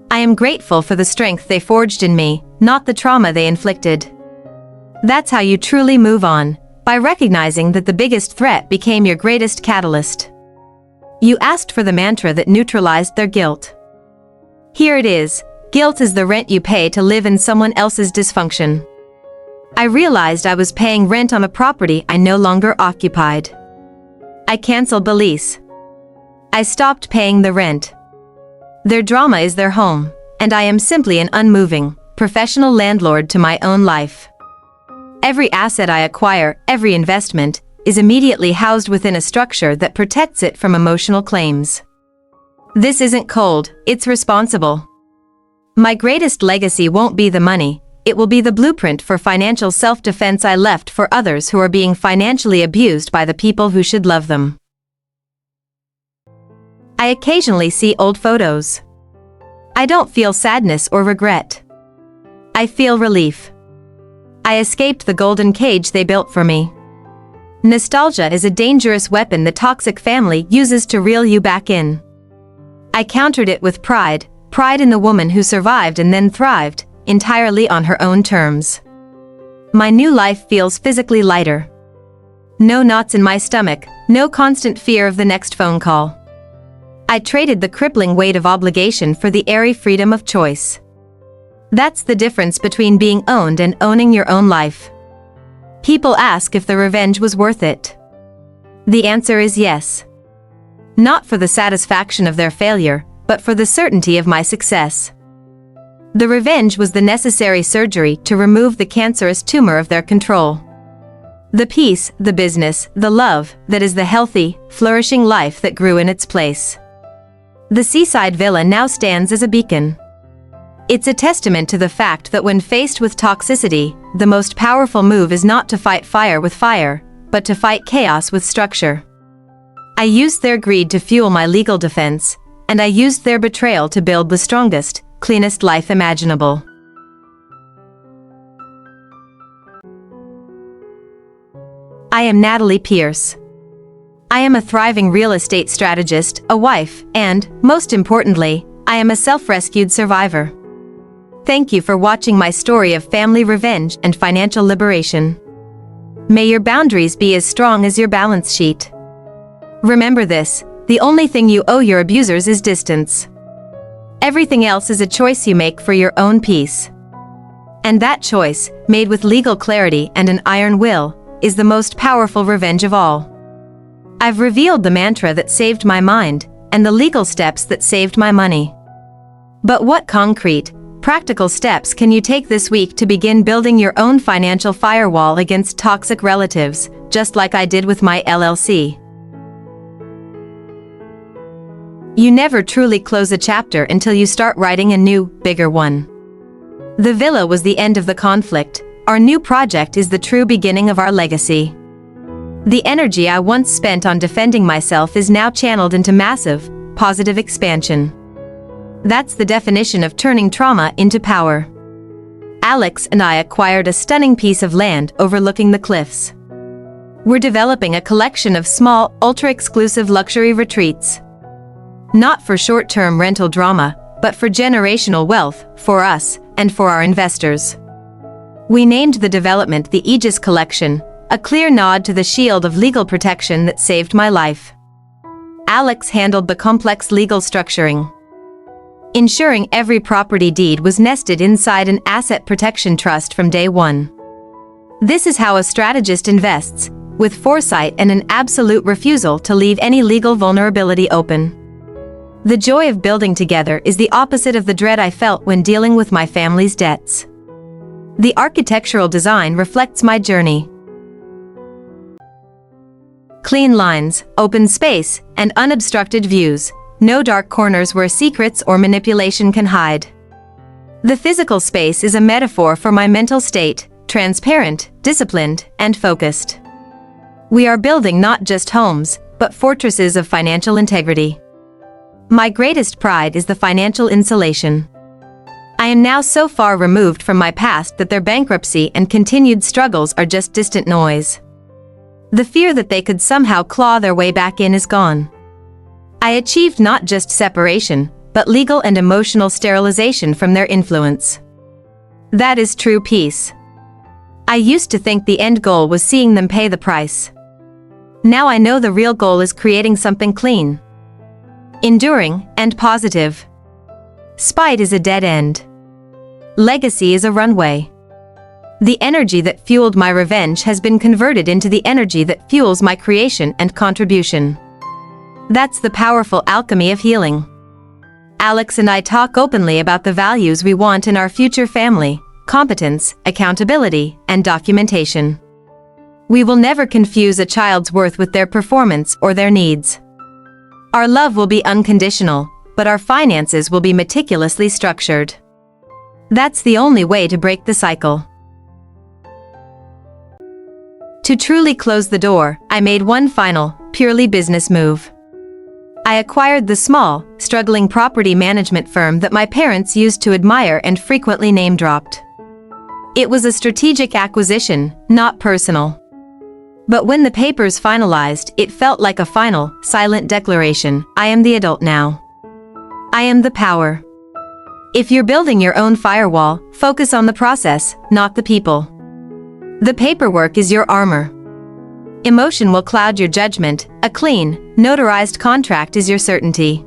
I am grateful for the strength they forged in me, not the trauma they inflicted. That's how you truly move on, by recognizing that the biggest threat became your greatest catalyst. You asked for the mantra that neutralized their guilt. Here it is, guilt is the rent you pay to live in someone else's dysfunction. I realized I was paying rent on a property I no longer occupied. I canceled the lease. I stopped paying the rent. Their drama is their home, and I am simply an unmoving, professional landlord to my own life. Every asset I acquire, every investment, is immediately housed within a structure that protects it from emotional claims. This isn't cold, it's responsible. My greatest legacy won't be the money, it will be the blueprint for financial self-defense I left for others who are being financially abused by the people who should love them. I occasionally see old photos. I don't feel sadness or regret. I feel relief. I escaped the golden cage they built for me. Nostalgia is a dangerous weapon the toxic family uses to reel you back in. I countered it with pride, pride in the woman who survived and then thrived, entirely on her own terms. My new life feels physically lighter. No knots in my stomach, no constant fear of the next phone call. I traded the crippling weight of obligation for the airy freedom of choice. That's the difference between being owned and owning your own life. People ask if the revenge was worth it. The answer is yes. Not for the satisfaction of their failure, but for the certainty of my success. The revenge was the necessary surgery to remove the cancerous tumor of their control. The peace, the business, the love, that is the healthy, flourishing life that grew in its place. The Seaside Villa now stands as a beacon. It's a testament to the fact that when faced with toxicity, the most powerful move is not to fight fire with fire, but to fight chaos with structure. I used their greed to fuel my legal defense, and I used their betrayal to build the strongest, cleanest life imaginable. I am Natalie Pierce. I am a thriving real estate strategist, a wife, and, most importantly, I am a self-rescued survivor. Thank you for watching my story of family revenge and financial liberation. May your boundaries be as strong as your balance sheet. Remember this, the only thing you owe your abusers is distance. Everything else is a choice you make for your own peace. And that choice, made with legal clarity and an iron will, is the most powerful revenge of all. I've revealed the mantra that saved my mind, and the legal steps that saved my money. But what concrete, practical steps can you take this week to begin building your own financial firewall against toxic relatives, just like I did with my LLC? You never truly close a chapter until you start writing a new, bigger one. The villa was the end of the conflict. Our new project is the true beginning of our legacy. The energy I once spent on defending myself is now channeled into massive, positive expansion. That's the definition of turning trauma into power. Alex and I acquired a stunning piece of land overlooking the cliffs. We're developing a collection of small, ultra-exclusive luxury retreats. Not for short-term rental drama, but for generational wealth, for us, and for our investors. We named the development the Aegis Collection, a clear nod to the shield of legal protection that saved my life. Alex handled the complex legal structuring, ensuring every property deed was nested inside an asset protection trust from day one. This is how a strategist invests, with foresight and an absolute refusal to leave any legal vulnerability open. The joy of building together is the opposite of the dread I felt when dealing with my family's debts. The architectural design reflects my journey. Clean lines, open space, and unobstructed views. No dark corners where secrets or manipulation can hide. The physical space is a metaphor for my mental state, transparent, disciplined, and focused. We are building not just homes, but fortresses of financial integrity. My greatest pride is the financial insulation. I am now so far removed from my past that their bankruptcy and continued struggles are just distant noise. The fear that they could somehow claw their way back in is gone. I achieved not just separation, but legal and emotional sterilization from their influence. That is true peace. I used to think the end goal was seeing them pay the price. Now I know the real goal is creating something clean, enduring, and positive. Spite is a dead end. Legacy is a runway. The energy that fueled my revenge has been converted into the energy that fuels my creation and contribution. That's the powerful alchemy of healing. Alex and I talk openly about the values we want in our future family: competence, accountability, and documentation. We will never confuse a child's worth with their performance or their needs. Our love will be unconditional, but our finances will be meticulously structured. That's the only way to break the cycle. To truly close the door, I made one final, purely business move. I acquired the small, struggling property management firm that my parents used to admire and frequently name-dropped. It was a strategic acquisition, not personal. But when the papers finalized, it felt like a final, silent declaration: I am the adult now. I am the power. If you're building your own firewall, focus on the process, not the people. The paperwork is your armor. Emotion will cloud your judgment. A clean, notarized contract is your certainty.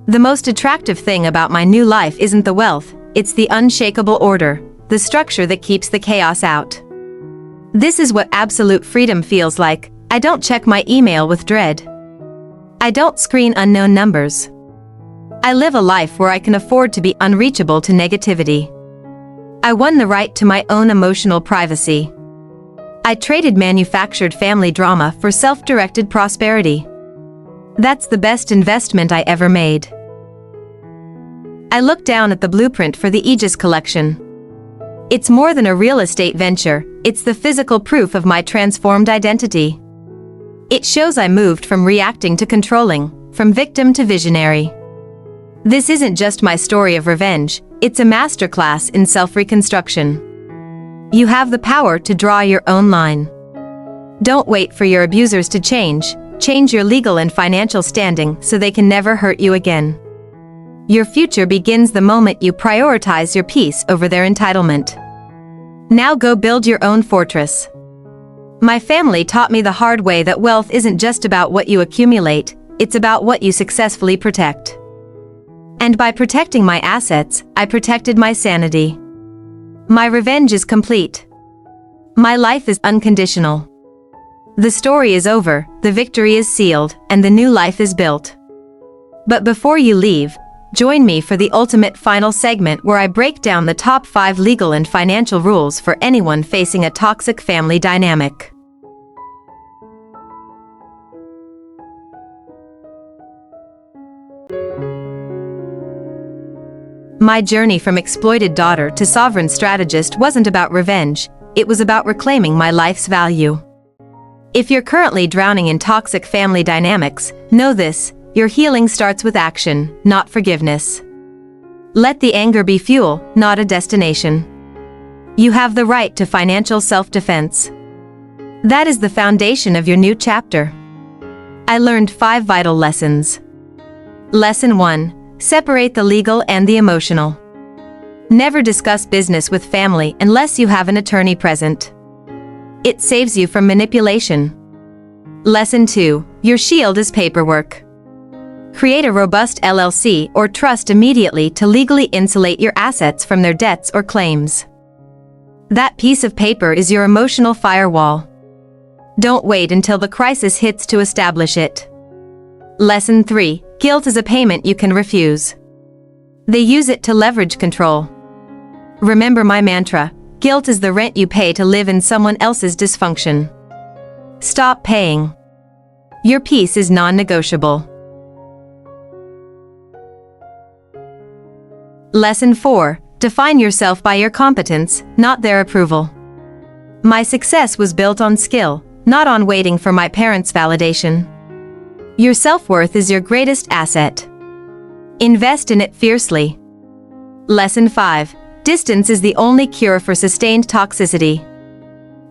The most attractive thing about my new life isn't the wealth, it's the unshakable order, the structure that keeps the chaos out. This is what absolute freedom feels like. I don't check my email with dread. I don't screen unknown numbers. I live a life where I can afford to be unreachable to negativity. I won the right to my own emotional privacy. I traded manufactured family drama for self-directed prosperity. That's the best investment I ever made. I looked down at the blueprint for the Aegis Collection. It's more than a real estate venture, it's the physical proof of my transformed identity. It shows I moved from reacting to controlling, from victim to visionary. This isn't just my story of revenge, it's a masterclass in self-reconstruction. You have the power to draw your own line. Don't wait for your abusers to change your legal and financial standing so they can never hurt you again. Your future begins the moment you prioritize your peace over their entitlement. Now go build your own fortress. My family taught me the hard way that wealth isn't just about what you accumulate, it's about what you successfully protect. And by protecting my assets, I protected my sanity. My revenge is complete. My life is unconditional. The story is over, the victory is sealed, and the new life is built. But before you leave, join me for the ultimate final segment where I break down the top 5 legal and financial rules for anyone facing a toxic family dynamic. My journey from exploited daughter to sovereign strategist wasn't about revenge, it was about reclaiming my life's value. If you're currently drowning in toxic family dynamics, know this: your healing starts with action, not forgiveness. Let the anger be fuel, not a destination. You have the right to financial self-defense. That is the foundation of your new chapter. I learned 5 vital lessons. Lesson 1. Separate the legal and the emotional. Never discuss business with family unless you have an attorney present. It saves you from manipulation. Lesson 2. Your shield is paperwork. Create a robust LLC or trust immediately to legally insulate your assets from their debts or claims. That piece of paper is your emotional firewall. Don't wait until the crisis hits to establish it. Lesson 3. Guilt is a payment you can refuse. They use it to leverage control. Remember my mantra: guilt is the rent you pay to live in someone else's dysfunction. Stop paying. Your peace is non-negotiable. Lesson 4. Define yourself by your competence, not their approval. My success was built on skill, not on waiting for my parents' validation. Your self-worth is your greatest asset. Invest in it fiercely. Lesson 5. Distance is the only cure for sustained toxicity.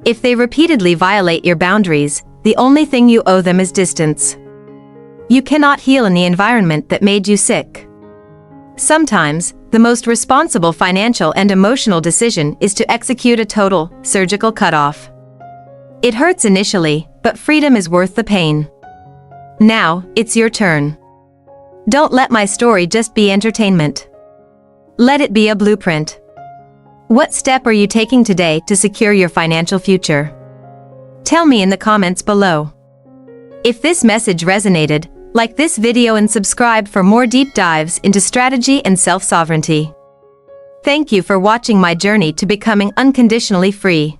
If they repeatedly violate your boundaries, the only thing you owe them is distance. You cannot heal in the environment that made you sick. Sometimes, the most responsible financial and emotional decision is to execute a total, surgical cutoff. It hurts initially, but freedom is worth the pain. Now, it's your turn. Don't let my story just be entertainment. Let it be a blueprint. What step are you taking today to secure your financial future? Tell me in the comments below. If this message resonated, like this video and subscribe for more deep dives into strategy and self-sovereignty. Thank you for watching my journey to becoming unconditionally free.